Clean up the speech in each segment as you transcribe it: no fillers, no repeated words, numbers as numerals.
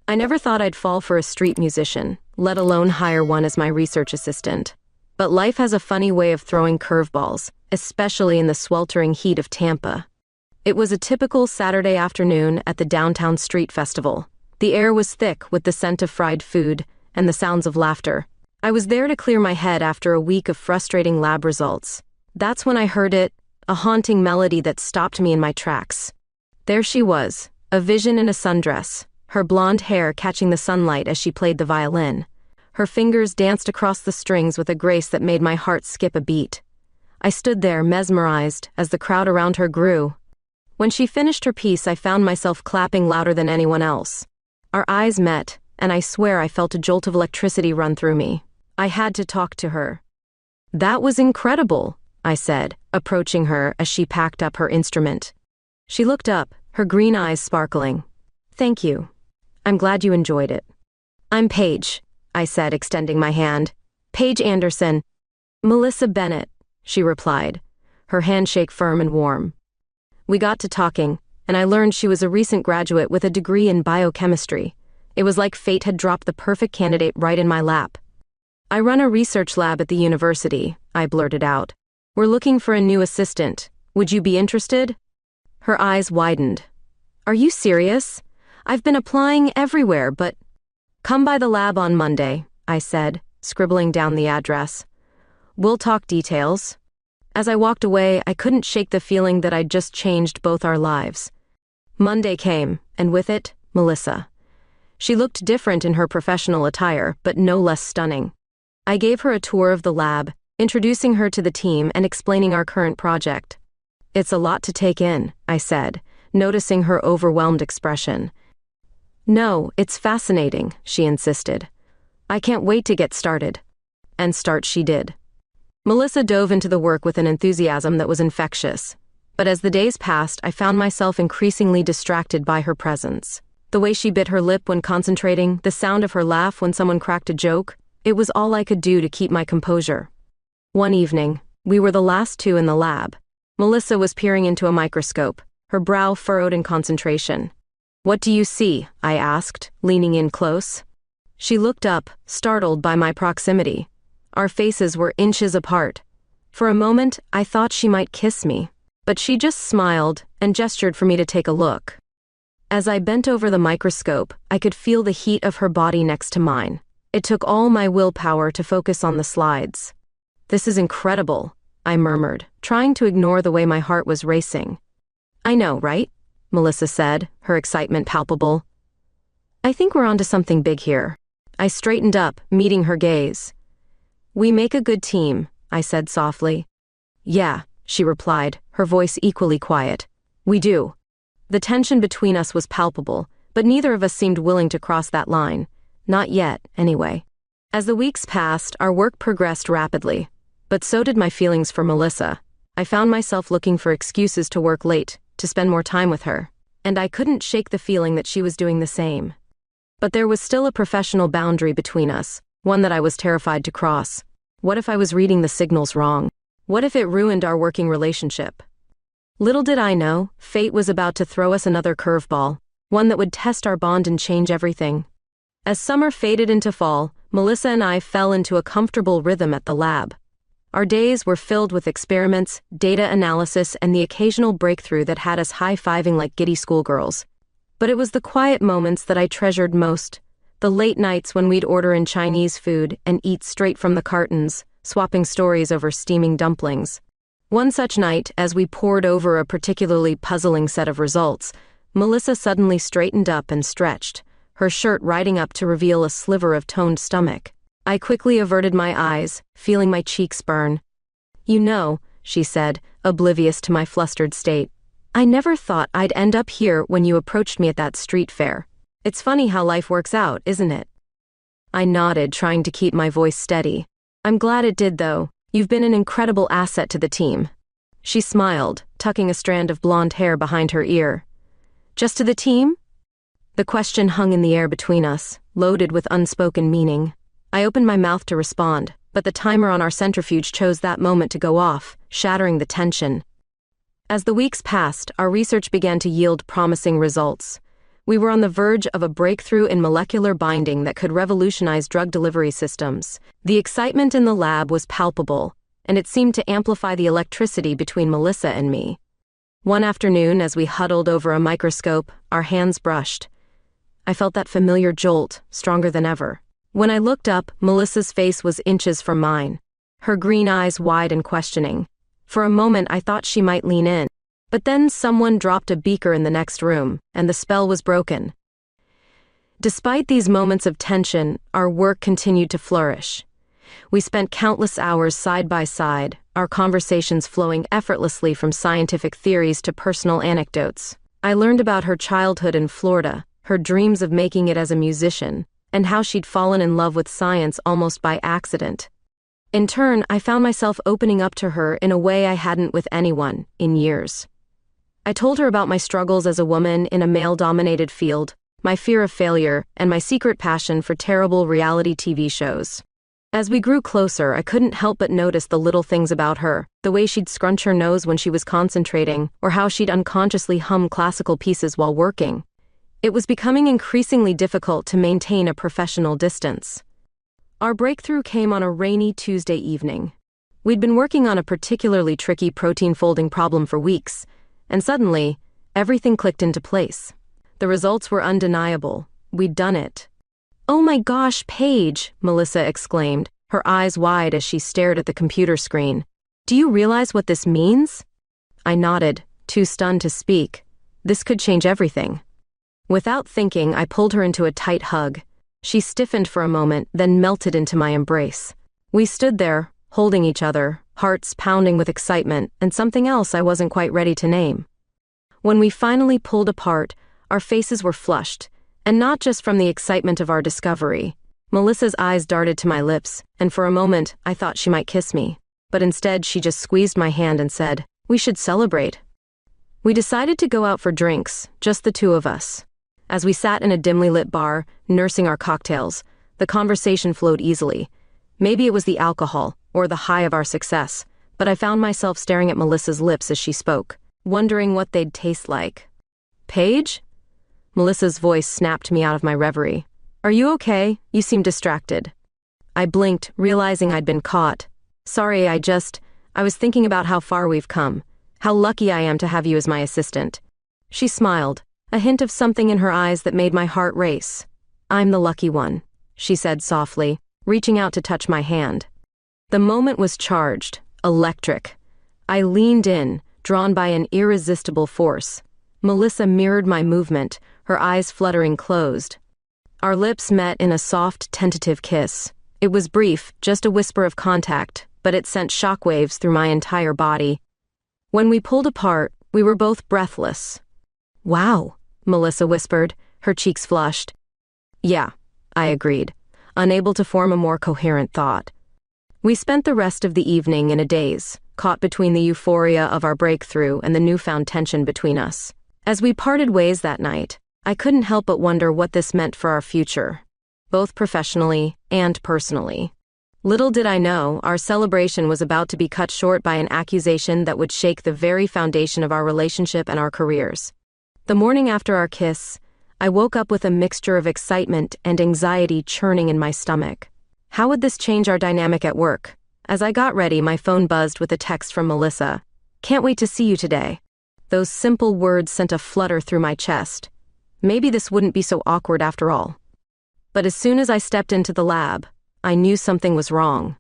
I never thought I'd fall for a street musician, let alone hire one as my research assistant. But life has a funny way of throwing curveballs, especially in the sweltering heat of Tampa. It was a typical Saturday afternoon at the downtown street festival. The air was thick with the scent of fried food and the sounds of laughter. I was there to clear my head after a week of frustrating lab results. That's when I heard it, a haunting melody that stopped me in my tracks. There she was, a vision in a sundress, her blonde hair catching the sunlight as she played the violin. Her fingers danced across the strings with a grace that made my heart skip a beat. I stood there mesmerized as the crowd around her grew. When she finished her piece, I found myself clapping louder than anyone else. Our eyes met, and I swear I felt a jolt of electricity run through me. I had to talk to her. "That was incredible," I said, approaching her as she packed up her instrument. She looked up, her green eyes sparkling. "Thank you. I'm glad you enjoyed it." "I'm Paige," I said, extending my hand. "Paige Anderson." "Melissa Bennett," she replied, her handshake firm and warm. We got to talking, and I learned she was a recent graduate with a degree in biochemistry. It was like fate had dropped the perfect candidate right in my lap. "I run a research lab at the university," I blurted out. "We're looking for a new assistant. Would you be interested?" Her eyes widened. "Are you serious? I've been applying everywhere, but—" "Come by the lab on Monday," I said, scribbling down the address. "We'll talk details." As I walked away, I couldn't shake the feeling that I'd just changed both our lives. Monday came, and with it, Melissa. She looked different in her professional attire, but no less stunning. I gave her a tour of the lab, introducing her to the team and explaining our current project. "It's a lot to take in," I said, noticing her overwhelmed expression. "No, it's fascinating," she insisted. "I can't wait to get started." And start she did. Melissa dove into the work with an enthusiasm that was infectious. But as the days passed, I found myself increasingly distracted by her presence. The way she bit her lip when concentrating, the sound of her laugh when someone cracked a joke, it was all I could do to keep my composure. One evening, we were the last two in the lab. Melissa was peering into a microscope, her brow furrowed in concentration. "What do you see?" I asked, leaning in close. She looked up, startled by my proximity. Our faces were inches apart. For a moment, I thought she might kiss me, but she just smiled and gestured for me to take a look. As I bent over the microscope, I could feel the heat of her body next to mine. It took all my willpower to focus on the slides. "This is incredible," I murmured, trying to ignore the way my heart was racing. "I know, right?" Melissa said, her excitement palpable. "I think we're onto something big here." I straightened up, meeting her gaze. "We make a good team," I said softly. "Yeah," she replied, her voice equally quiet. "We do." The tension between us was palpable, but neither of us seemed willing to cross that line. Not yet, anyway. As the weeks passed, our work progressed rapidly. But so did my feelings for Melissa. I found myself looking for excuses to work late, to spend more time with her. And I couldn't shake the feeling that she was doing the same. But there was still a professional boundary between us, one that I was terrified to cross. What if I was reading the signals wrong? What if it ruined our working relationship? Little did I know, fate was about to throw us another curveball, one that would test our bond and change everything. As summer faded into fall, Melissa and I fell into a comfortable rhythm at the lab. Our days were filled with experiments, data analysis, and the occasional breakthrough that had us high-fiving like giddy schoolgirls. But it was the quiet moments that I treasured most. The late nights when we'd order in Chinese food and eat straight from the cartons, swapping stories over steaming dumplings. One such night, as we pored over a particularly puzzling set of results, Melissa suddenly straightened up and stretched, her shirt riding up to reveal a sliver of toned stomach. I quickly averted my eyes, feeling my cheeks burn. "You know," she said, oblivious to my flustered state, "I never thought I'd end up here when you approached me at that street fair. It's funny how life works out, isn't it?" I nodded, trying to keep my voice steady. "I'm glad it did, though. You've been an incredible asset to the team." She smiled, tucking a strand of blonde hair behind her ear. "Just to the team?" The question hung in the air between us, loaded with unspoken meaning. I opened my mouth to respond, but the timer on our centrifuge chose that moment to go off, shattering the tension. As the weeks passed, our research began to yield promising results. We were on the verge of a breakthrough in molecular binding that could revolutionize drug delivery systems. The excitement in the lab was palpable, and it seemed to amplify the electricity between Melissa and me. One afternoon, as we huddled over a microscope, our hands brushed. I felt that familiar jolt, stronger than ever. When I looked up, Melissa's face was inches from mine, her green eyes wide and questioning. For a moment, I thought she might lean in. But then someone dropped a beaker in the next room, and the spell was broken. Despite these moments of tension, our work continued to flourish. We spent countless hours side by side, our conversations flowing effortlessly from scientific theories to personal anecdotes. I learned about her childhood in Florida, her dreams of making it as a musician, and how she'd fallen in love with science almost by accident. In turn, I found myself opening up to her in a way I hadn't with anyone in years. I told her about my struggles as a woman in a male-dominated field, my fear of failure, and my secret passion for terrible reality TV shows. As we grew closer, I couldn't help but notice the little things about her, the way she'd scrunch her nose when she was concentrating, or how she'd unconsciously hum classical pieces while working. It was becoming increasingly difficult to maintain a professional distance. Our breakthrough came on a rainy Tuesday evening. We'd been working on a particularly tricky protein folding problem for weeks, and suddenly, everything clicked into place. The results were undeniable. We'd done it. "Oh my gosh, Paige," Melissa exclaimed, her eyes wide as she stared at the computer screen. "Do you realize what this means?" I nodded, too stunned to speak. This could change everything. Without thinking, I pulled her into a tight hug. She stiffened for a moment, then melted into my embrace. We stood there, holding each other, hearts pounding with excitement, and something else I wasn't quite ready to name. When we finally pulled apart, our faces were flushed, and not just from the excitement of our discovery. Melissa's eyes darted to my lips, and for a moment, I thought she might kiss me. But instead, she just squeezed my hand and said, "We should celebrate." We decided to go out for drinks, just the two of us. As we sat in a dimly lit bar, nursing our cocktails, the conversation flowed easily. Maybe it was the alcohol, or the high of our success, but I found myself staring at Melissa's lips as she spoke, wondering what they'd taste like. "Paige?" Melissa's voice snapped me out of my reverie. "Are you okay? You seem distracted." I blinked, realizing I'd been caught. "Sorry, I was thinking about how far we've come. How lucky I am to have you as my assistant." She smiled, a hint of something in her eyes that made my heart race. "I'm the lucky one," she said softly, reaching out to touch my hand. The moment was charged, electric. I leaned in, drawn by an irresistible force. Melissa mirrored my movement, her eyes fluttering closed. Our lips met in a soft, tentative kiss. It was brief, just a whisper of contact, but it sent shockwaves through my entire body. When we pulled apart, we were both breathless. "Wow," Melissa whispered, her cheeks flushed. "Yeah," I agreed, unable to form a more coherent thought. We spent the rest of the evening in a daze, caught between the euphoria of our breakthrough and the newfound tension between us. As we parted ways that night, I couldn't help but wonder what this meant for our future, both professionally and personally. Little did I know, our celebration was about to be cut short by an accusation that would shake the very foundation of our relationship and our careers. The morning after our kiss, I woke up with a mixture of excitement and anxiety churning in my stomach. How would this change our dynamic at work? As I got ready, my phone buzzed with a text from Melissa. "Can't wait to see you today." Those simple words sent a flutter through my chest. Maybe this wouldn't be so awkward after all. But as soon as I stepped into the lab, I knew something was wrong.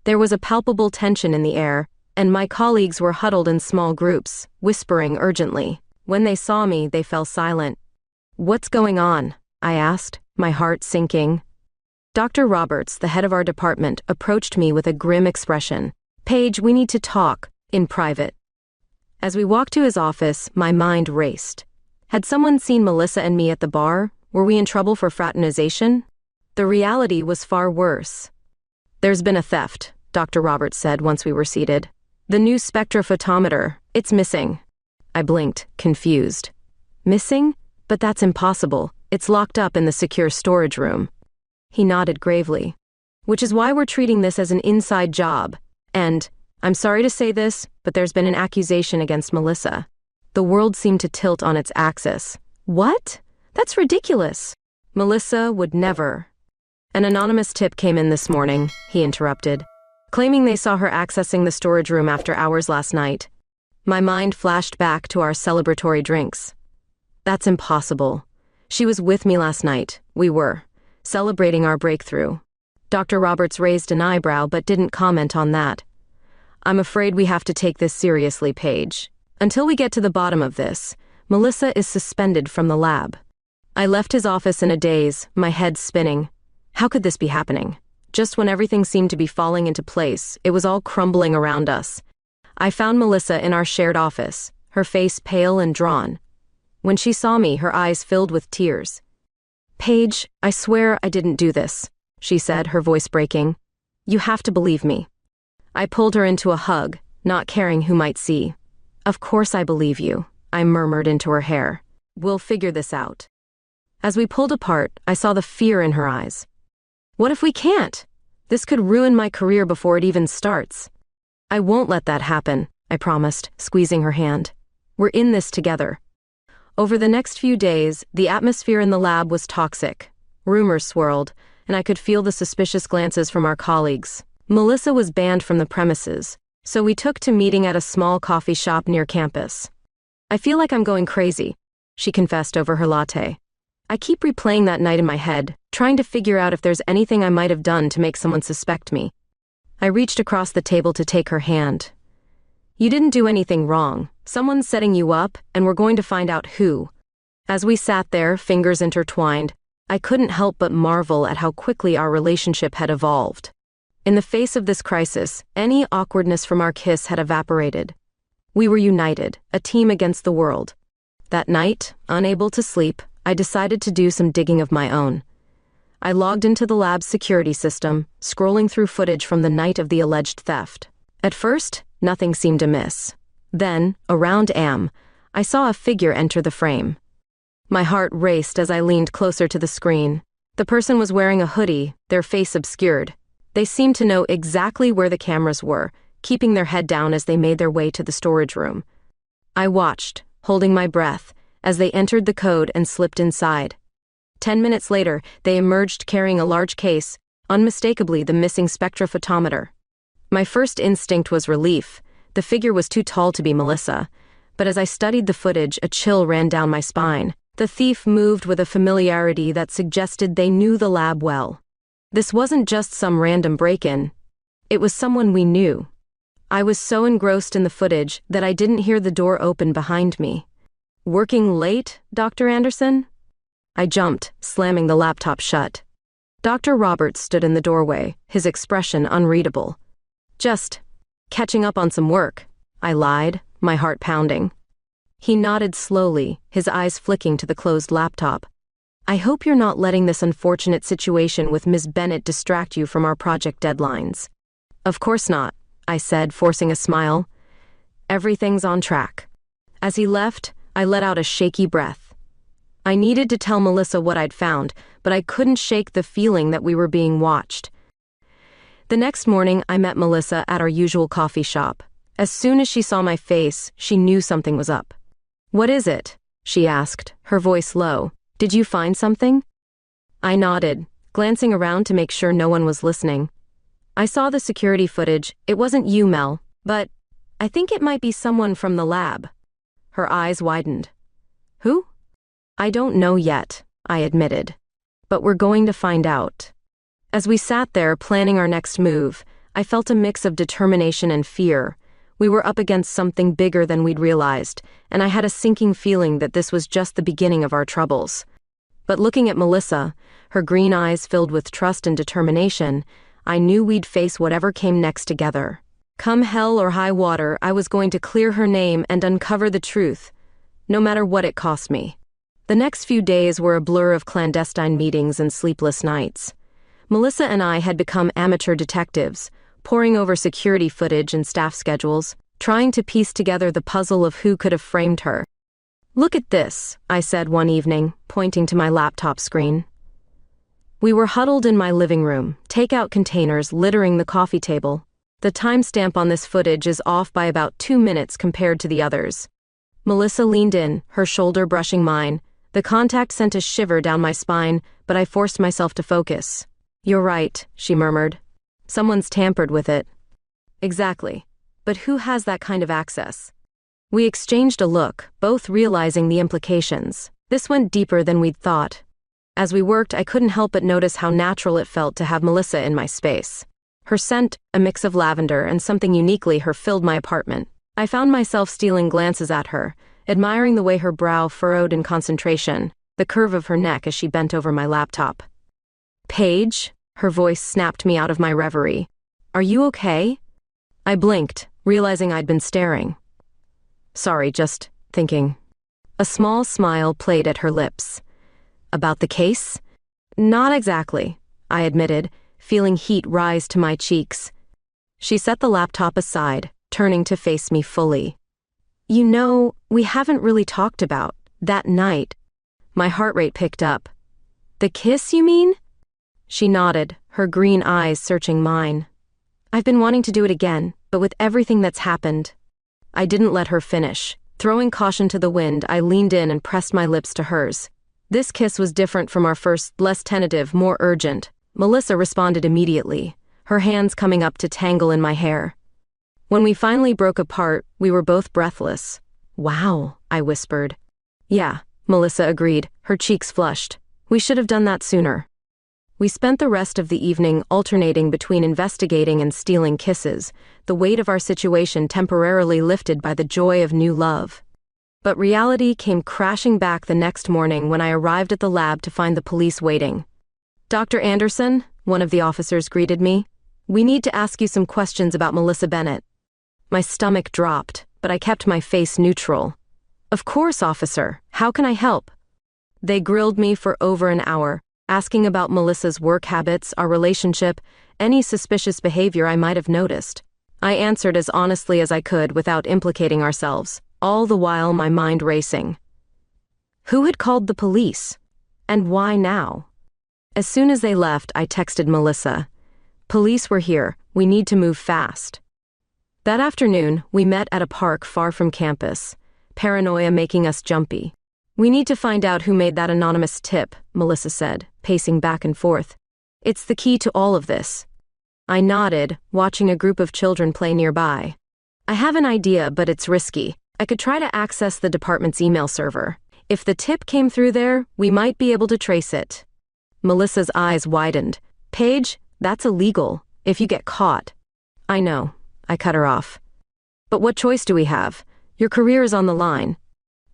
There was a palpable tension in the air, and my colleagues were huddled in small groups, whispering urgently. When they saw me, they fell silent. "What's going on?" I asked, my heart sinking. Dr. Roberts, the head of our department, approached me with a grim expression. "Paige, we need to talk, in private." As we walked to his office, my mind raced. Had someone seen Melissa and me at the bar? Were we in trouble for fraternization? The reality was far worse. "There's been a theft," Dr. Roberts said once we were seated. "The new spectrophotometer, it's missing." I blinked, confused. "Missing? But that's impossible. It's locked up in the secure storage room." He nodded gravely. "Which is why we're treating this as an inside job. And, I'm sorry to say this, but there's been an accusation against Melissa." The world seemed to tilt on its axis. "What?" That's ridiculous. Melissa would never. An anonymous tip came in this morning, he interrupted, claiming they saw her accessing the storage room after hours last night. My mind flashed back to our celebratory drinks. That's impossible. She was with me last night. We were celebrating our breakthrough. Dr. Roberts raised an eyebrow but didn't comment on that. I'm afraid we have to take this seriously, Paige. Until we get to the bottom of this, Melissa is suspended from the lab. I left his office in a daze, my head spinning. How could this be happening? Just when everything seemed to be falling into place, it was all crumbling around us. I found Melissa in our shared office, her face pale and drawn. When she saw me, her eyes filled with tears. Paige, I swear I didn't do this, she said, her voice breaking. You have to believe me. I pulled her into a hug, not caring who might see. Of course I believe you, I murmured into her hair. We'll figure this out. As we pulled apart, I saw the fear in her eyes. What if we can't? This could ruin my career before it even starts. I won't let that happen, I promised, squeezing her hand. We're in this together. Over the next few days, the atmosphere in the lab was toxic. Rumors swirled, and I could feel the suspicious glances from our colleagues. Melissa was banned from the premises, so we took to meeting at a small coffee shop near campus. I feel like I'm going crazy, she confessed over her latte. I keep replaying that night in my head, trying to figure out if there's anything I might have done to make someone suspect me. I reached across the table to take her hand. You didn't do anything wrong. Someone's setting you up, and we're going to find out who. As we sat there, fingers intertwined, I couldn't help but marvel at how quickly our relationship had evolved. In the face of this crisis, any awkwardness from our kiss had evaporated. We were united, a team against the world. That night, unable to sleep, I decided to do some digging of my own. I logged into the lab's security system, scrolling through footage from the night of the alleged theft. At first, nothing seemed amiss. Then, around I saw a figure enter the frame. My heart raced as I leaned closer to the screen. The person was wearing a hoodie, their face obscured. They seemed to know exactly where the cameras were, keeping their head down as they made their way to the storage room. I watched, holding my breath, as they entered the code and slipped inside. 10 minutes later, they emerged carrying a large case, unmistakably the missing spectrophotometer. My first instinct was relief. The figure was too tall to be Melissa. But as I studied the footage, a chill ran down my spine. The thief moved with a familiarity that suggested they knew the lab well. This wasn't just some random break-in. It was someone we knew. I was so engrossed in the footage that I didn't hear the door open behind me. Working late, Dr. Anderson? I jumped, slamming the laptop shut. Dr. Roberts stood in the doorway, his expression unreadable. Just catching up on some work, I lied, my heart pounding. He nodded slowly, his eyes flicking to the closed laptop. I hope you're not letting this unfortunate situation with Ms. Bennett distract you from our project deadlines. Of course not, I said, forcing a smile. Everything's on track. As he left, I let out a shaky breath. I needed to tell Melissa what I'd found, but I couldn't shake the feeling that we were being watched. The next morning, I met Melissa at our usual coffee shop. As soon as she saw my face, she knew something was up. What is it? She asked, her voice low. Did you find something? I nodded, glancing around to make sure no one was listening. I saw the security footage. It wasn't you, Mel, but I think it might be someone from the lab. Her eyes widened. Who? I don't know yet, I admitted. But we're going to find out. As we sat there planning our next move, I felt a mix of determination and fear. We were up against something bigger than we'd realized, and I had a sinking feeling that this was just the beginning of our troubles. But looking at Melissa, her green eyes filled with trust and determination, I knew we'd face whatever came next together. Come hell or high water, I was going to clear her name and uncover the truth, no matter what it cost me. The next few days were a blur of clandestine meetings and sleepless nights. Melissa and I had become amateur detectives, poring over security footage and staff schedules, trying to piece together the puzzle of who could have framed her. Look at this, I said one evening, pointing to my laptop screen. We were huddled in my living room, takeout containers littering the coffee table. The timestamp on this footage is off by about 2 minutes compared to the others. Melissa leaned in, her shoulder brushing mine, The contact sent a shiver down my spine, but I forced myself to focus. "You're right," she murmured. "Someone's tampered with it." "Exactly. But who has that kind of access?" We exchanged a look, both realizing the implications. This went deeper than we'd thought. As we worked, I couldn't help but notice how natural it felt to have Melissa in my space. Her scent, a mix of lavender and something uniquely her, filled my apartment. I found myself stealing glances at her, admiring the way her brow furrowed in concentration, the curve of her neck as she bent over my laptop. "Paige?" Her voice snapped me out of my reverie. "Are you okay?" I blinked, realizing I'd been staring. "Sorry, just thinking." A small smile played at her lips. "About the case?" "Not exactly," I admitted, feeling heat rise to my cheeks. She set the laptop aside, turning to face me fully. "You know, we haven't really talked about that night." My heart rate picked up. "The kiss, you mean?" She nodded, her green eyes searching mine. "I've been wanting to do it again, but with everything that's happened." I didn't let her finish. Throwing caution to the wind, I leaned in and pressed my lips to hers. This kiss was different from our first, less tentative, more urgent. Melissa responded immediately, her hands coming up to tangle in my hair. When we finally broke apart, we were both breathless. "Wow," I whispered. "Yeah," Melissa agreed, her cheeks flushed. "We should have done that sooner." We spent the rest of the evening alternating between investigating and stealing kisses, the weight of our situation temporarily lifted by the joy of new love. But reality came crashing back the next morning when I arrived at the lab to find the police waiting. "Dr. Anderson," one of the officers greeted me, "we need to ask you some questions about Melissa Bennett." My stomach dropped, but I kept my face neutral. "Of course, officer. How can I help?" They grilled me for over an hour, asking about Melissa's work habits, our relationship, any suspicious behavior I might have noticed. I answered as honestly as I could without implicating ourselves, all the while my mind racing. Who had called the police? And why now? As soon as they left, I texted Melissa. "Police were here. We need to move fast." That afternoon, we met at a park far from campus, paranoia making us jumpy. "We need to find out who made that anonymous tip," Melissa said, pacing back and forth. "It's the key to all of this." I nodded, watching a group of children play nearby. "I have an idea, but it's risky. I could try to access the department's email server. If the tip came through there, we might be able to trace it." Melissa's eyes widened. "Paige, that's illegal, if you get caught." "I know," I cut her off. "But what choice do we have? Your career is on the line."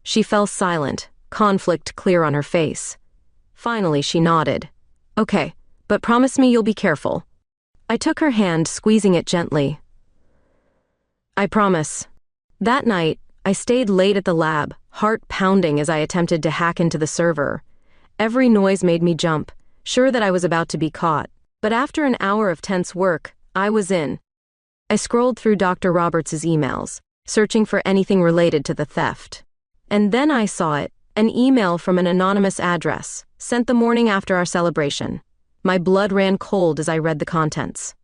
She fell silent, conflict clear on her face. Finally, she nodded. "Okay, but promise me you'll be careful." I took her hand, squeezing it gently. "I promise." That night, I stayed late at the lab, heart pounding as I attempted to hack into the server. Every noise made me jump, sure that I was about to be caught. But after an hour of tense work, I was in. I scrolled through Dr. Roberts' emails, searching for anything related to the theft. And then I saw it, an email from an anonymous address, sent the morning after our celebration. My blood ran cold as I read the contents.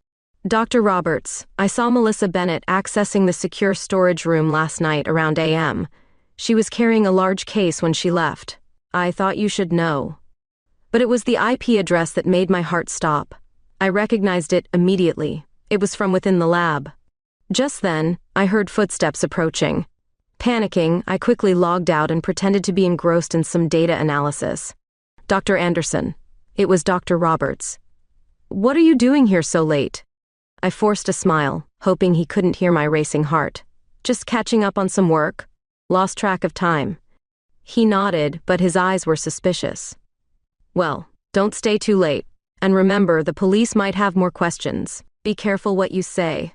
"Dr. Roberts, I saw Melissa Bennett accessing the secure storage room last night around a.m. She was carrying a large case when she left. I thought you should know." But it was the IP address that made my heart stop. I recognized it immediately. It was from within the lab. Just then, I heard footsteps approaching. Panicking, I quickly logged out and pretended to be engrossed in some data analysis. "Dr. Anderson." It was Dr. Roberts. "What are you doing here so late?" I forced a smile, hoping he couldn't hear my racing heart. "Just catching up on some work. Lost track of time." He nodded, but his eyes were suspicious. "Well, don't stay too late. And remember, the police might have more questions. Be careful what you say."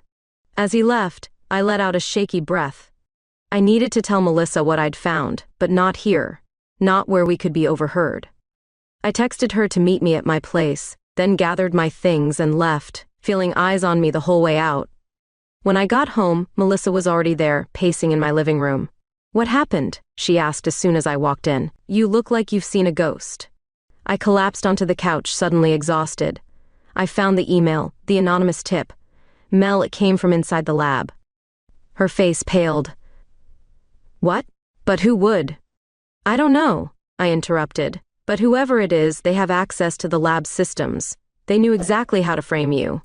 As he left, I let out a shaky breath. I needed to tell Melissa what I'd found, but not here. Not where we could be overheard. I texted her to meet me at my place, then gathered my things and left, feeling eyes on me the whole way out. When I got home, Melissa was already there, pacing in my living room. "What happened?" she asked as soon as I walked in. "You look like you've seen a ghost." I collapsed onto the couch, suddenly exhausted. I found the email, the anonymous tip. Mel, it came from inside the lab. Her face paled. "What? But who would?" "I don't know. I interrupted. But whoever it is, they have access to the lab's systems. They knew exactly how to frame you.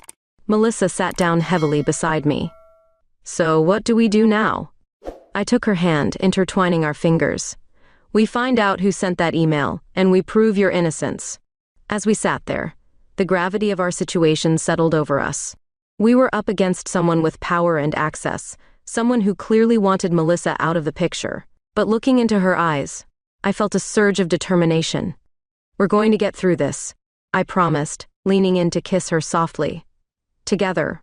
Melissa sat down heavily beside me. So what do we do now? I took her hand, intertwining our fingers. We find out who sent that email, and we prove your innocence. As we sat there, the gravity of our situation settled over us. We were up against someone with power and access, someone who clearly wanted Melissa out of the picture. But looking into her eyes, I felt a surge of determination. We're going to get through this, I promised, leaning in to kiss her softly. Together.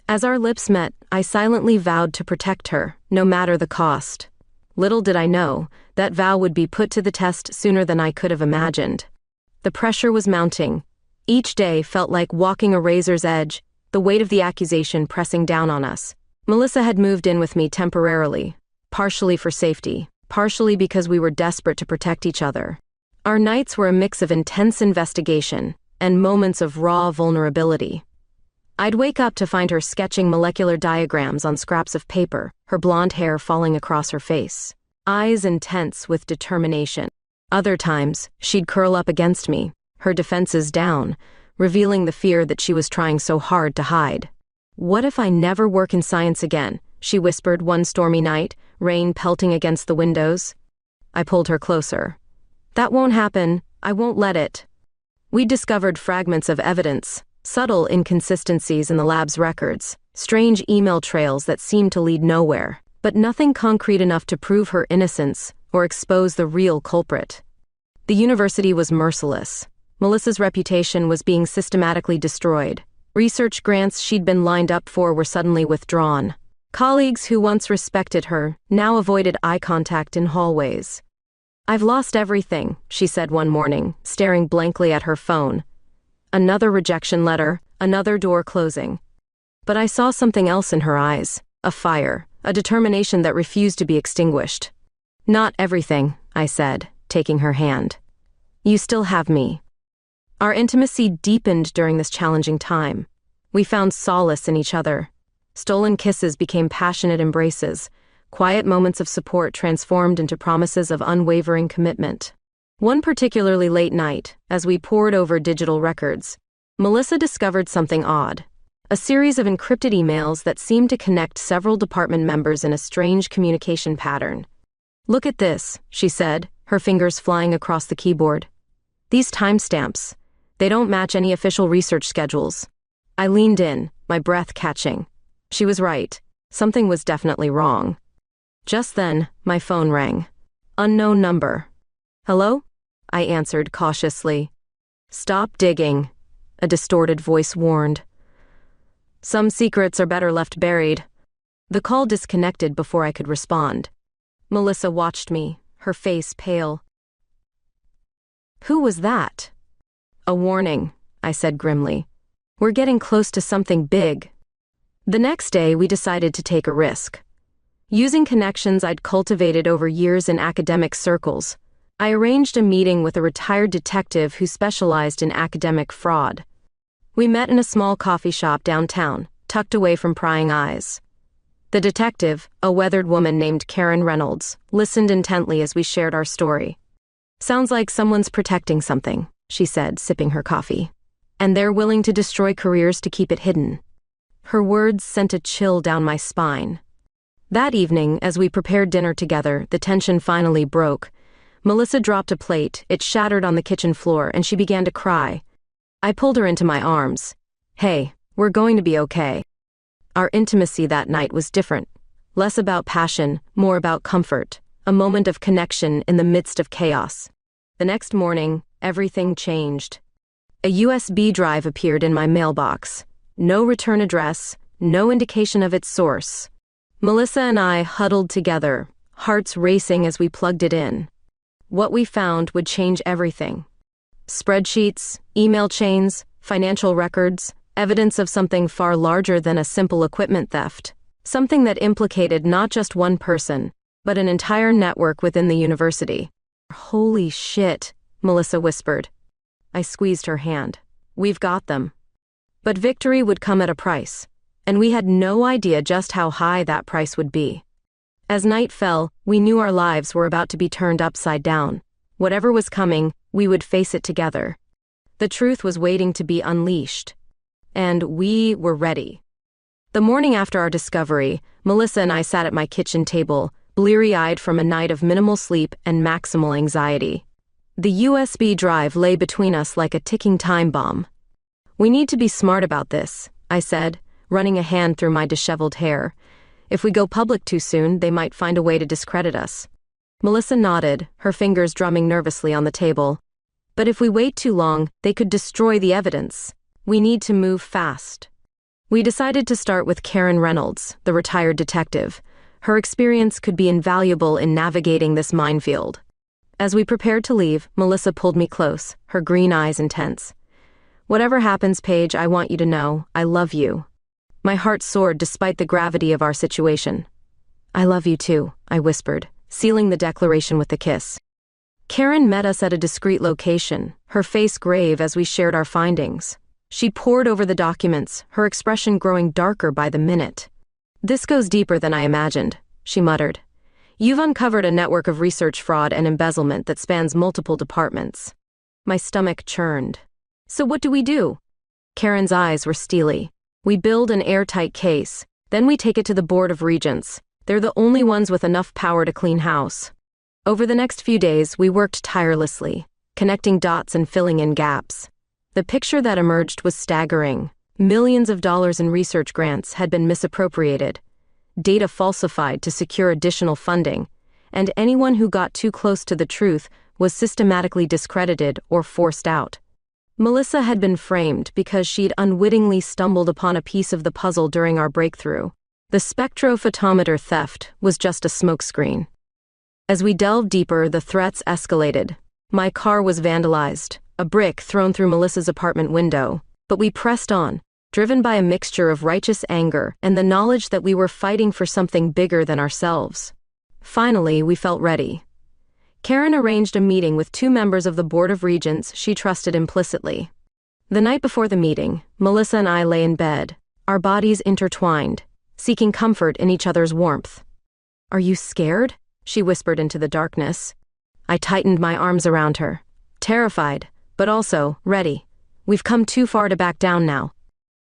As our lips met, I silently vowed to protect her, no matter the cost. Little did I know, that vow would be put to the test sooner than I could have imagined. The pressure was mounting. Each day felt like walking a razor's edge, the weight of the accusation pressing down on us. Melissa had moved in with me temporarily, partially for safety, partially because we were desperate to protect each other. Our nights were a mix of intense investigation and moments of raw vulnerability. I'd wake up to find her sketching molecular diagrams on scraps of paper, her blonde hair falling across her face, eyes intense with determination. Other times, she'd curl up against me, her defenses down, revealing the fear that she was trying so hard to hide. "What if I never work in science again?" she whispered one stormy night, rain pelting against the windows. I pulled her closer. "That won't happen. I won't let it." We discovered fragments of evidence, subtle inconsistencies in the lab's records, strange email trails that seemed to lead nowhere, but nothing concrete enough to prove her innocence or expose the real culprit. The university was merciless. Melissa's reputation was being systematically destroyed. Research grants she'd been lined up for were suddenly withdrawn. Colleagues who once respected her now avoided eye contact in hallways. "I've lost everything," she said one morning, staring blankly at her phone. Another rejection letter, another door closing. But I saw something else in her eyes, a fire, a determination that refused to be extinguished. "Not everything," I said, taking her hand. "You still have me." Our intimacy deepened during this challenging time. We found solace in each other. Stolen kisses became passionate embraces. Quiet moments of support transformed into promises of unwavering commitment. One particularly late night, as we pored over digital records, Melissa discovered something odd. A series of encrypted emails that seemed to connect several department members in a strange communication pattern. "Look at this," she said, her fingers flying across the keyboard. "These timestamps. They don't match any official research schedules." I leaned in, my breath catching. She was right. Something was definitely wrong. Just then, my phone rang. Unknown number. "Hello?" I answered cautiously. "Stop digging," a distorted voice warned. "Some secrets are better left buried." The call disconnected before I could respond. Melissa watched me, her face pale. "Who was that?" "A warning," I said grimly. "We're getting close to something big." The next day, we decided to take a risk. Using connections I'd cultivated over years in academic circles, I arranged a meeting with a retired detective who specialized in academic fraud. We met in a small coffee shop downtown, tucked away from prying eyes. The detective, a weathered woman named Karen Reynolds, listened intently as we shared our story. "Sounds like someone's protecting something," she said, sipping her coffee. "And they're willing to destroy careers to keep it hidden." Her words sent a chill down my spine. That evening, as we prepared dinner together, the tension finally broke. Melissa dropped a plate, it shattered on the kitchen floor, and she began to cry. I pulled her into my arms. "Hey, we're going to be okay." Our intimacy that night was different. Less about passion, more about comfort. A moment of connection in the midst of chaos. The next morning, everything changed. A USB drive appeared in my mailbox. No return address, no indication of its source. Melissa and I huddled together, hearts racing as we plugged it in. What we found would change everything. Spreadsheets, email chains, financial records, evidence of something far larger than a simple equipment theft. Something that implicated not just one person, but an entire network within the university. "Holy shit," Melissa whispered. I squeezed her hand. "We've got them." But victory would come at a price, and we had no idea just how high that price would be. As night fell, we knew our lives were about to be turned upside down. Whatever was coming, we would face it together. The truth was waiting to be unleashed. And we were ready. The morning after our discovery, Melissa and I sat at my kitchen table, bleary-eyed from a night of minimal sleep and maximal anxiety. The USB drive lay between us like a ticking time bomb. "We need to be smart about this," I said, running a hand through my disheveled hair. "If we go public too soon, they might find a way to discredit us." Melissa nodded, her fingers drumming nervously on the table. "But if we wait too long, they could destroy the evidence. We need to move fast." We decided to start with Karen Reynolds, the retired detective. Her experience could be invaluable in navigating this minefield. As we prepared to leave, Melissa pulled me close, her green eyes intense. "Whatever happens, Paige, I want you to know, I love you." My heart soared despite the gravity of our situation. "I love you too," I whispered, sealing the declaration with a kiss. Karen met us at a discreet location, her face grave as we shared our findings. She pored over the documents, her expression growing darker by the minute. "This goes deeper than I imagined," she muttered. "You've uncovered a network of research fraud and embezzlement that spans multiple departments." My stomach churned. "So what do we do?" Karen's eyes were steely. "We build an airtight case, then we take it to the Board of Regents. They're the only ones with enough power to clean house." Over the next few days, we worked tirelessly, connecting dots and filling in gaps. The picture that emerged was staggering. Millions of dollars in research grants had been misappropriated, data falsified to secure additional funding, and anyone who got too close to the truth was systematically discredited or forced out. Melissa had been framed because she'd unwittingly stumbled upon a piece of the puzzle during our breakthrough. The spectrophotometer theft was just a smokescreen. As we delved deeper, the threats escalated. My car was vandalized, a brick thrown through Melissa's apartment window, but we pressed on, driven by a mixture of righteous anger and the knowledge that we were fighting for something bigger than ourselves. Finally, we felt ready. Karen arranged a meeting with 2 members of the Board of Regents she trusted implicitly. The night before the meeting, Melissa and I lay in bed, our bodies intertwined, seeking comfort in each other's warmth. "Are you scared?" she whispered into the darkness. I tightened my arms around her, terrified, but also ready. "We've come too far to back down now."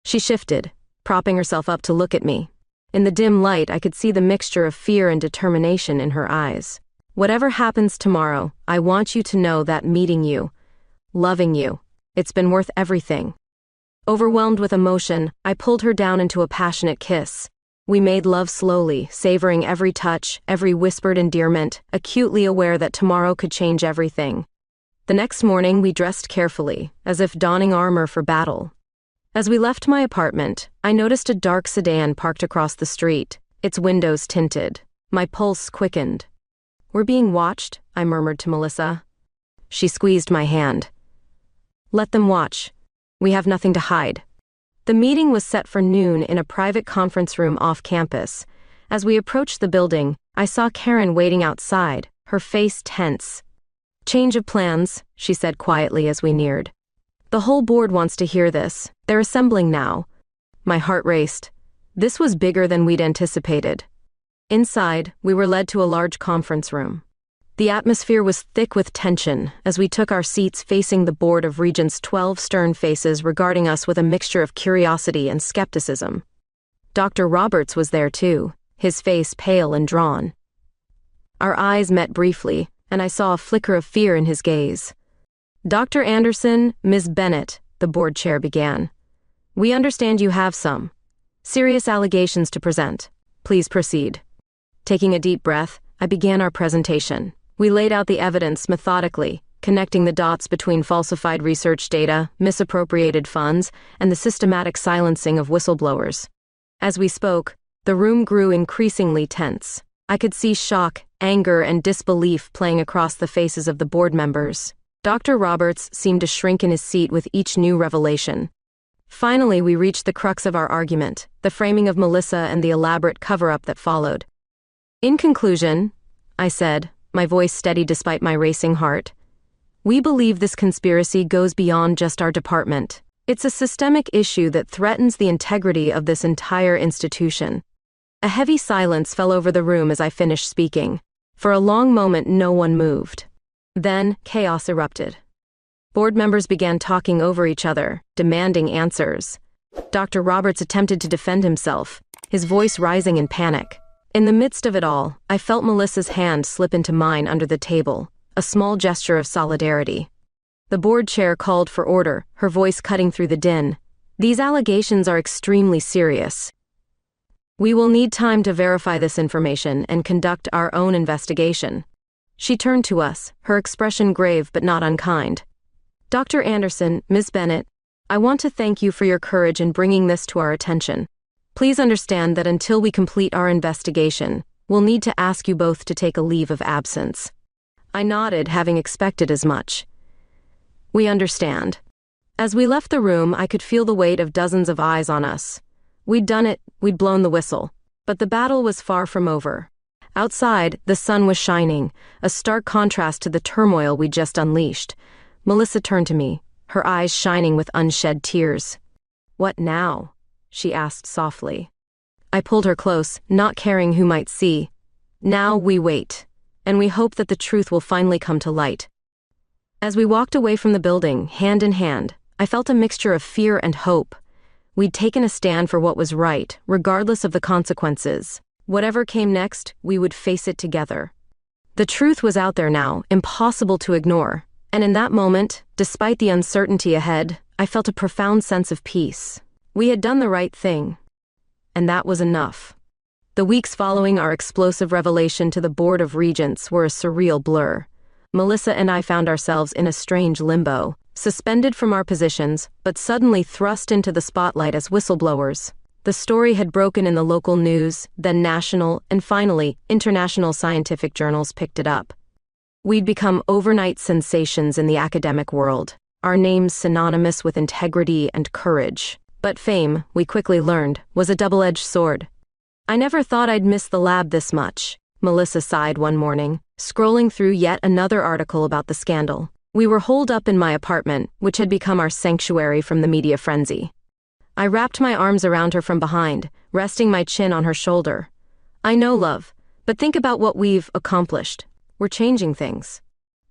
She shifted, propping herself up to look at me. In the dim light, I could see the mixture of fear and determination in her eyes. "Whatever happens tomorrow, I want you to know that meeting you, loving you, it's been worth everything." Overwhelmed with emotion, I pulled her down into a passionate kiss. We made love slowly, savoring every touch, every whispered endearment, acutely aware that tomorrow could change everything. The next morning, we dressed carefully, as if donning armor for battle. As we left my apartment, I noticed a dark sedan parked across the street, its windows tinted. My pulse quickened. "We're being watched," I murmured to Melissa. She squeezed my hand. "Let them watch. We have nothing to hide." The meeting was set for noon in a private conference room off campus. As we approached the building, I saw Karen waiting outside, her face tense. "Change of plans," she said quietly as we neared. "The whole board wants to hear this. They're assembling now." My heart raced. This was bigger than we'd anticipated. Inside, we were led to a large conference room. The atmosphere was thick with tension as we took our seats facing the Board of Regents' 12 stern faces regarding us with a mixture of curiosity and skepticism. Dr. Roberts was there too, his face pale and drawn. Our eyes met briefly, and I saw a flicker of fear in his gaze. "Dr. Anderson, Ms. Bennett," the board chair began. "We understand you have some serious allegations to present. Please proceed." Taking a deep breath, I began our presentation. We laid out the evidence methodically, connecting the dots between falsified research data, misappropriated funds, and the systematic silencing of whistleblowers. As we spoke, the room grew increasingly tense. I could see shock, anger, and disbelief playing across the faces of the board members. Dr. Roberts seemed to shrink in his seat with each new revelation. Finally, we reached the crux of our argument, the framing of Melissa and the elaborate cover-up that followed. "In conclusion," I said, my voice steady despite my racing heart, "we believe this conspiracy goes beyond just our department. It's a systemic issue that threatens the integrity of this entire institution." A heavy silence fell over the room as I finished speaking. For a long moment, no one moved. Then, chaos erupted. Board members began talking over each other, demanding answers. Dr. Roberts attempted to defend himself, his voice rising in panic. In the midst of it all, I felt Melissa's hand slip into mine under the table, a small gesture of solidarity. The board chair called for order, her voice cutting through the din. These allegations are extremely serious. We will need time to verify this information and conduct our own investigation. She turned to us, her expression grave but not unkind. Dr. Anderson, Ms. Bennett, I want to thank you for your courage in bringing this to our attention. Please understand that until we complete our investigation, we'll need to ask you both to take a leave of absence. I nodded, having expected as much. We understand. As we left the room, I could feel the weight of dozens of eyes on us. We'd done it, we'd blown the whistle. But the battle was far from over. Outside, the sun was shining, a stark contrast to the turmoil we'd just unleashed. Melissa turned to me, her eyes shining with unshed tears. "What now?" she asked softly. I pulled her close, not caring who might see. "Now we wait, and we hope that the truth will finally come to light." As we walked away from the building, hand in hand, I felt a mixture of fear and hope. We'd taken a stand for what was right, regardless of the consequences. Whatever came next, we would face it together. The truth was out there now, impossible to ignore. And in that moment, despite the uncertainty ahead, I felt a profound sense of peace. We had done the right thing. And that was enough. The weeks following our explosive revelation to the Board of Regents were a surreal blur. Melissa and I found ourselves in a strange limbo, suspended from our positions, but suddenly thrust into the spotlight as whistleblowers. The story had broken in the local news, then national, and finally, international scientific journals picked it up. We'd become overnight sensations in the academic world, our names synonymous with integrity and courage. But fame, we quickly learned, was a double-edged sword. "I never thought I'd miss the lab this much," Melissa sighed one morning, scrolling through yet another article about the scandal. We were holed up in my apartment, which had become our sanctuary from the media frenzy. I wrapped my arms around her from behind, resting my chin on her shoulder. "I know, love, but think about what we've accomplished. We're changing things."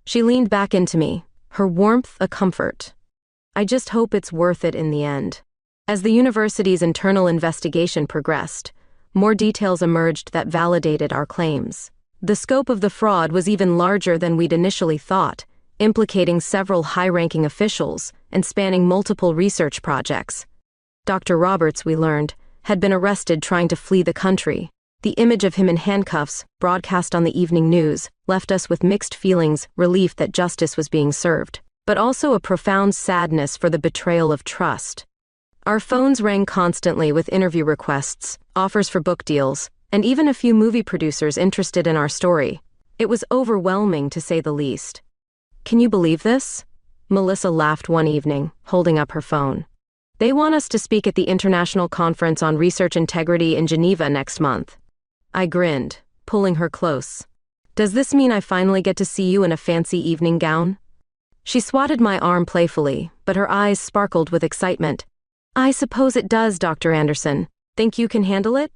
She leaned back into me, her warmth a comfort. "I just hope it's worth it in the end." As the university's internal investigation progressed, more details emerged that validated our claims. The scope of the fraud was even larger than we'd initially thought, implicating several high-ranking officials and spanning multiple research projects. Dr. Roberts, we learned, had been arrested trying to flee the country. The image of him in handcuffs, broadcast on the evening news, left us with mixed feelings, relief that justice was being served, but also a profound sadness for the betrayal of trust. Our phones rang constantly with interview requests, offers for book deals, and even a few movie producers interested in our story. It was overwhelming, to say the least. "Can you believe this?" Melissa laughed one evening, holding up her phone. "They want us to speak at the International Conference on Research Integrity in Geneva next month." I grinned, pulling her close. "Does this mean I finally get to see you in a fancy evening gown?" She swatted my arm playfully, but her eyes sparkled with excitement. "I suppose it does, Dr. Anderson. Think you can handle it?"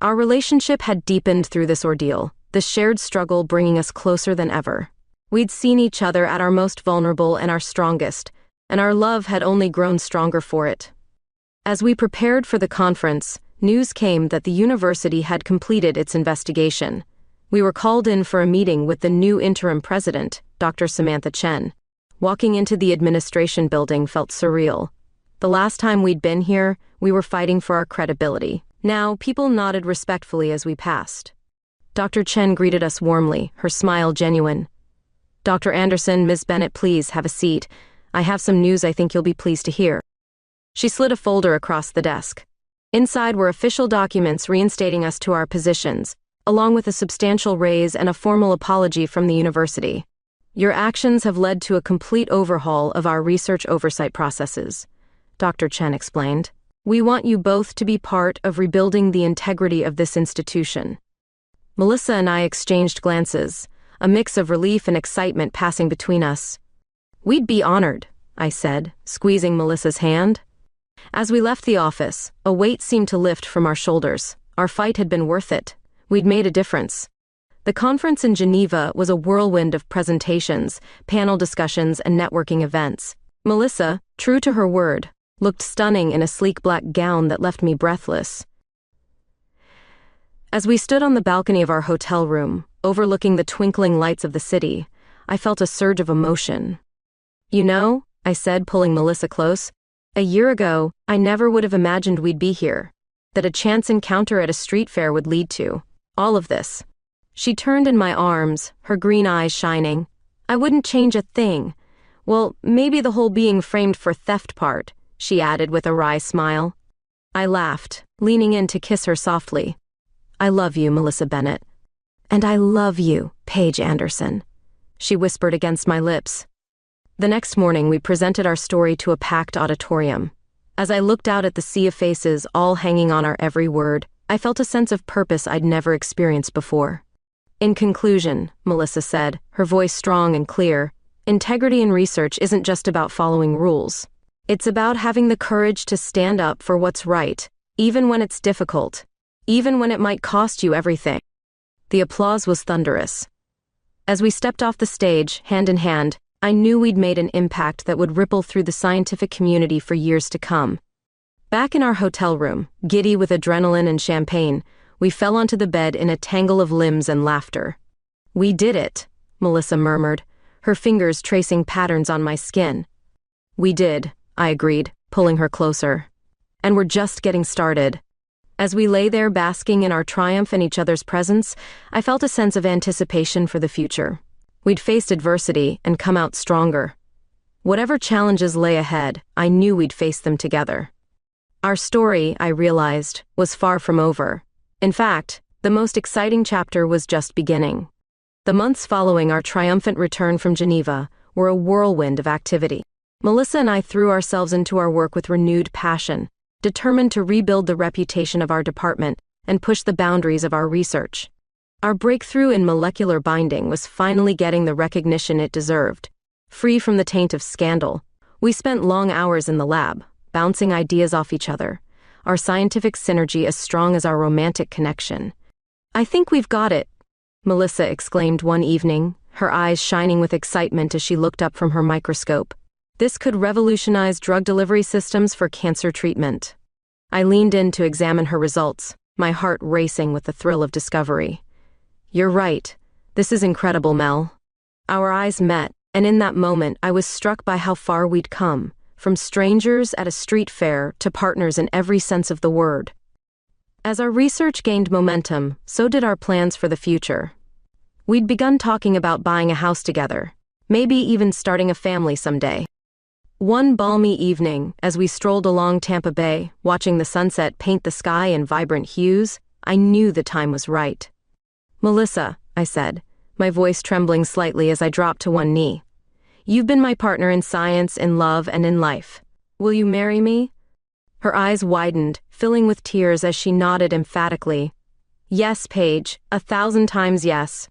Our relationship had deepened through this ordeal, the shared struggle bringing us closer than ever. We'd seen each other at our most vulnerable and our strongest, and our love had only grown stronger for it. As we prepared for the conference, news came that the university had completed its investigation. We were called in for a meeting with the new interim president, Dr. Samantha Chen. Walking into the administration building felt surreal. The last time we'd been here, we were fighting for our credibility. Now, people nodded respectfully as we passed. Dr. Chen greeted us warmly, her smile genuine. "Dr. Anderson, Ms. Bennett, please have a seat. I have some news I think you'll be pleased to hear." She slid a folder across the desk. Inside were official documents reinstating us to our positions, along with a substantial raise and a formal apology from the university. "Your actions have led to a complete overhaul of our research oversight processes," Dr. Chen explained. "We want you both to be part of rebuilding the integrity of this institution." Melissa and I exchanged glances, a mix of relief and excitement passing between us. "We'd be honored," I said, squeezing Melissa's hand. As we left the office, a weight seemed to lift from our shoulders. Our fight had been worth it. We'd made a difference. The conference in Geneva was a whirlwind of presentations, panel discussions, and networking events. Melissa, true to her word, looked stunning in a sleek black gown that left me breathless. As we stood on the balcony of our hotel room, overlooking the twinkling lights of the city, I felt a surge of emotion. "You know," I said, pulling Melissa close, "a year ago, I never would have imagined we'd be here, that a chance encounter at a street fair would lead to all of this." She turned in my arms, her green eyes shining. "I wouldn't change a thing. Well, maybe the whole being framed for theft part," she added with a wry smile. I laughed, leaning in to kiss her softly. "I love you, Melissa Bennett." "And I love you, Paige Anderson," she whispered against my lips. The next morning, we presented our story to a packed auditorium. As I looked out at the sea of faces, all hanging on our every word, I felt a sense of purpose I'd never experienced before. "In conclusion," Melissa said, her voice strong and clear, "integrity in research isn't just about following rules. It's about having the courage to stand up for what's right, even when it's difficult, even when it might cost you everything." The applause was thunderous. As we stepped off the stage, hand in hand, I knew we'd made an impact that would ripple through the scientific community for years to come. Back in our hotel room, giddy with adrenaline and champagne, we fell onto the bed in a tangle of limbs and laughter. "We did it," Melissa murmured, her fingers tracing patterns on my skin. "We did," I agreed, pulling her closer. "And we're just getting started." As we lay there basking in our triumph and each other's presence, I felt a sense of anticipation for the future. We'd faced adversity and come out stronger. Whatever challenges lay ahead, I knew we'd face them together. Our story, I realized, was far from over. In fact, the most exciting chapter was just beginning. The months following our triumphant return from Geneva were a whirlwind of activity. Melissa and I threw ourselves into our work with renewed passion, determined to rebuild the reputation of our department and push the boundaries of our research. Our breakthrough in molecular binding was finally getting the recognition it deserved. Free from the taint of scandal, we spent long hours in the lab, bouncing ideas off each other, our scientific synergy as strong as our romantic connection. "I think we've got it," Melissa exclaimed one evening, her eyes shining with excitement as she looked up from her microscope. "This could revolutionize drug delivery systems for cancer treatment." I leaned in to examine her results, my heart racing with the thrill of discovery. "You're right. This is incredible, Mel." Our eyes met, and in that moment I was struck by how far we'd come, from strangers at a street fair to partners in every sense of the word. As our research gained momentum, so did our plans for the future. We'd begun talking about buying a house together, maybe even starting a family someday. One balmy evening, as we strolled along Tampa Bay, watching the sunset paint the sky in vibrant hues, I knew the time was right. "Melissa," I said, my voice trembling slightly as I dropped to one knee, "you've been my partner in science, in love, and in life. Will you marry me?" Her eyes widened, filling with tears as she nodded emphatically. "Yes, Paige, 1,000 times yes."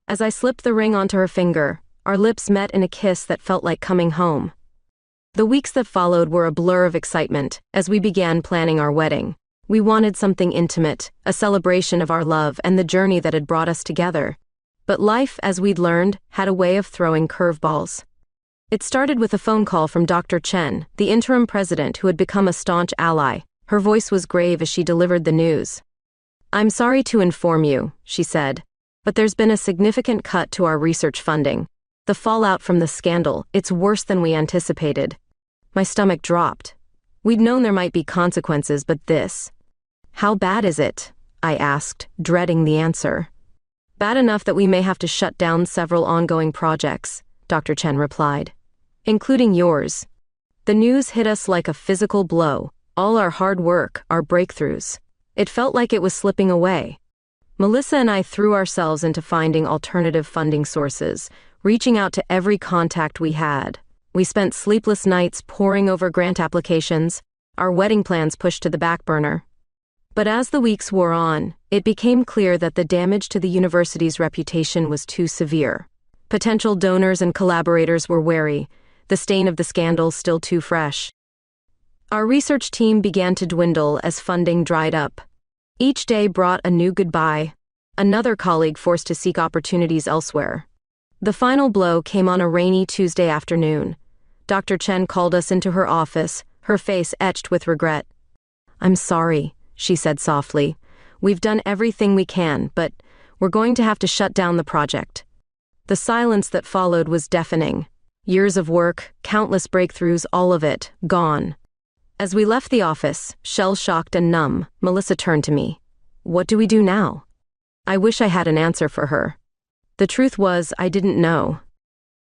As I slipped the ring onto her finger, our lips met in a kiss that felt like coming home. The weeks that followed were a blur of excitement as we began planning our wedding. We wanted something intimate, a celebration of our love and the journey that had brought us together. But life, as we'd learned, had a way of throwing curveballs. It started with a phone call from Dr. Chen, the interim president who had become a staunch ally. Her voice was grave as she delivered the news. "I'm sorry to inform you," she said, "but there's been a significant cut to our research funding. The fallout from the scandal, it's worse than we anticipated." My stomach dropped. We'd known there might be consequences, but this. "How bad is it?" I asked, dreading the answer. "Bad enough that we may have to shut down several ongoing projects," Dr. Chen replied, "including yours." The news hit us like a physical blow, all our hard work, our breakthroughs. It felt like it was slipping away. Melissa and I threw ourselves into finding alternative funding sources, reaching out to every contact we had. We spent sleepless nights poring over grant applications, our wedding plans pushed to the back burner. But as the weeks wore on, it became clear that the damage to the university's reputation was too severe. Potential donors and collaborators were wary, the stain of the scandal still too fresh. Our research team began to dwindle as funding dried up. Each day brought a new goodbye, Another colleague forced to seek opportunities elsewhere. The final blow came on a rainy Tuesday afternoon. Dr. Chen called us into her office, her face etched with regret. "I'm sorry," she said softly. "We've done everything we can, but we're going to have to shut down the project." The silence that followed was deafening. Years of work, countless breakthroughs, all of it, gone. As we left the office, shell-shocked and numb, Melissa turned to me. "What do we do now?" I wish I had an answer for her. The truth was, I didn't know.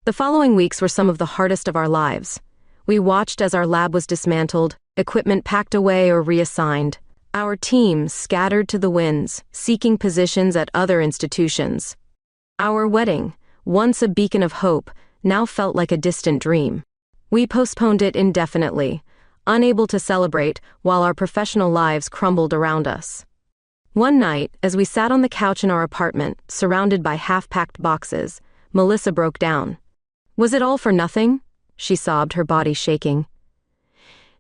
The following weeks were some of the hardest of our lives. We watched as our lab was dismantled, equipment packed away or reassigned. Our teams scattered to the winds, seeking positions at other institutions. Our wedding, once a beacon of hope, now felt like a distant dream. We postponed it indefinitely, unable to celebrate while our professional lives crumbled around us. One night, as we sat on the couch in our apartment, surrounded by half-packed boxes, Melissa broke down. "Was it all for nothing?" she sobbed, her body shaking.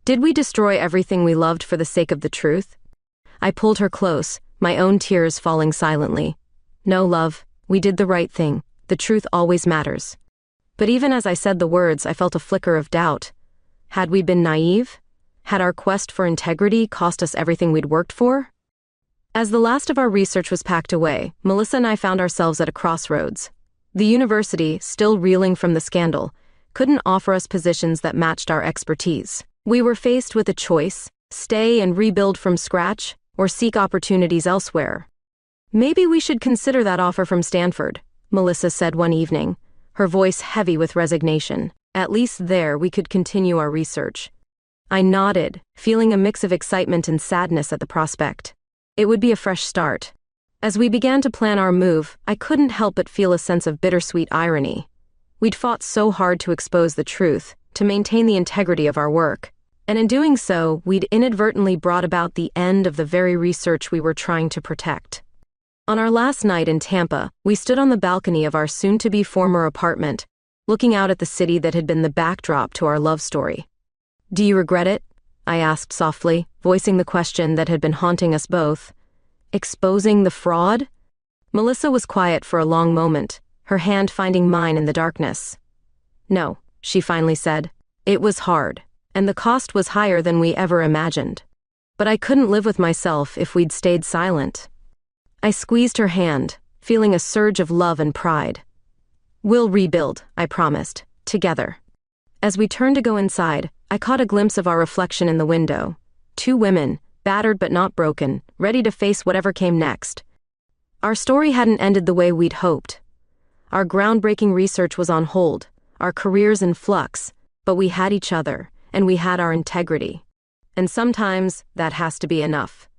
"Did we destroy everything we loved for the sake of the truth?" I pulled her close, my own tears falling silently. "No, love, we did the right thing. The truth always matters." But even as I said the words, I felt a flicker of doubt. Had we been naive? Had our quest for integrity cost us everything we'd worked for? As the last of our research was packed away, Melissa and I found ourselves at a crossroads. The university, still reeling from the scandal, couldn't offer us positions that matched our expertise. We were faced with a choice: stay and rebuild from scratch, or seek opportunities elsewhere. "Maybe we should consider that offer from Stanford," Melissa said one evening, her voice heavy with resignation. "At least there we could continue our research." I nodded, feeling a mix of excitement and sadness at the prospect. It would be a fresh start. As we began to plan our move, I couldn't help but feel a sense of bittersweet irony. We'd fought so hard to expose the truth, to maintain the integrity of our work, and in doing so, we'd inadvertently brought about the end of the very research we were trying to protect. On our last night in Tampa, we stood on the balcony of our soon-to-be former apartment, looking out at the city that had been the backdrop to our love story. "Do you regret it?" I asked softly, voicing the question that had been haunting us both. "Exposing the fraud?" Melissa was quiet for a long moment, her hand finding mine in the darkness. "No," she finally said. "It was hard, and the cost was higher than we ever imagined. But I couldn't live with myself if we'd stayed silent." I squeezed her hand, feeling a surge of love and pride. "We'll rebuild," I promised, "together." As we turned to go inside, I caught a glimpse of our reflection in the window. Two women, battered but not broken, ready to face whatever came next. Our story hadn't ended the way we'd hoped. Our groundbreaking research was on hold, our careers in flux, but we had each other, and we had our integrity. And sometimes, that has to be enough.